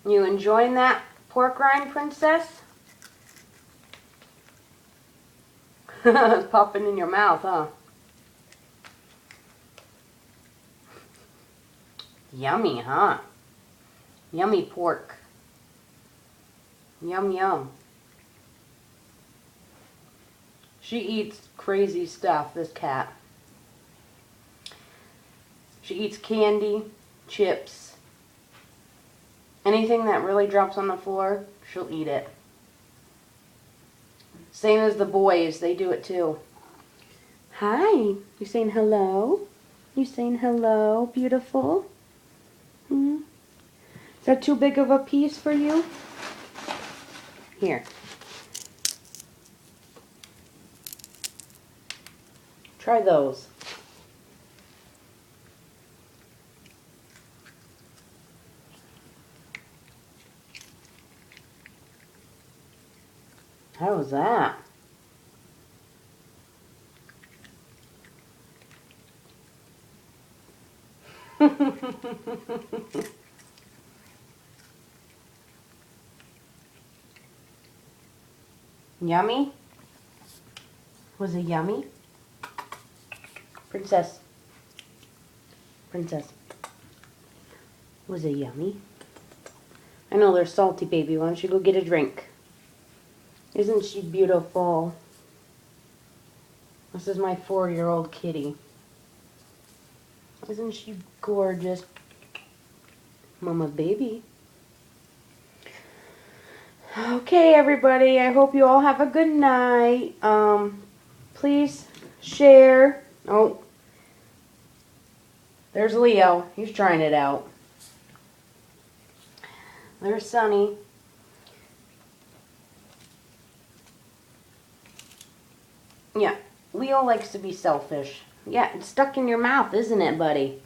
You enjoying that pork rind, princess? It's popping in your mouth, huh? Yummy, huh? Yummy pork. Yum, yum. She eats crazy stuff, this cat. She eats candy, chips. Anything that really drops on the floor, she'll eat it. Same as the boys, they do it too. Hi, you saying hello? You saying hello, beautiful? Hmm? Is that too big of a piece for you? Here. Try those. How was that? Yummy? Was it yummy? Princess. Princess. Was it yummy? I know they're salty, baby. Why don't you go get a drink? Isn't she beautiful? This is my 4-year-old kitty. Isn't she gorgeous? Mama's baby. Okay, everybody. I hope you all have a good night. Please share. Oh, there's Leo. He's trying it out. There's Sunny. Yeah, Leo likes to be selfish. Yeah, it's stuck in your mouth, isn't it, buddy?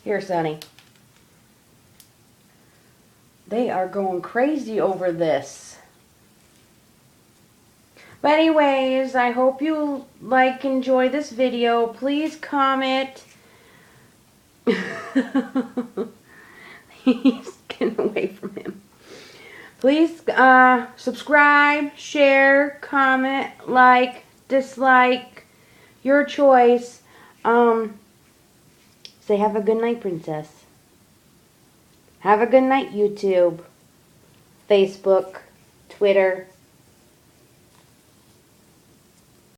Here, Sunny. They are going crazy over this. But anyways, I hope you enjoy this video. Please comment. He's getting away from him. Please subscribe, share, comment, like, dislike, your choice. Say have a good night, princess. Have a good night, YouTube, Facebook, Twitter.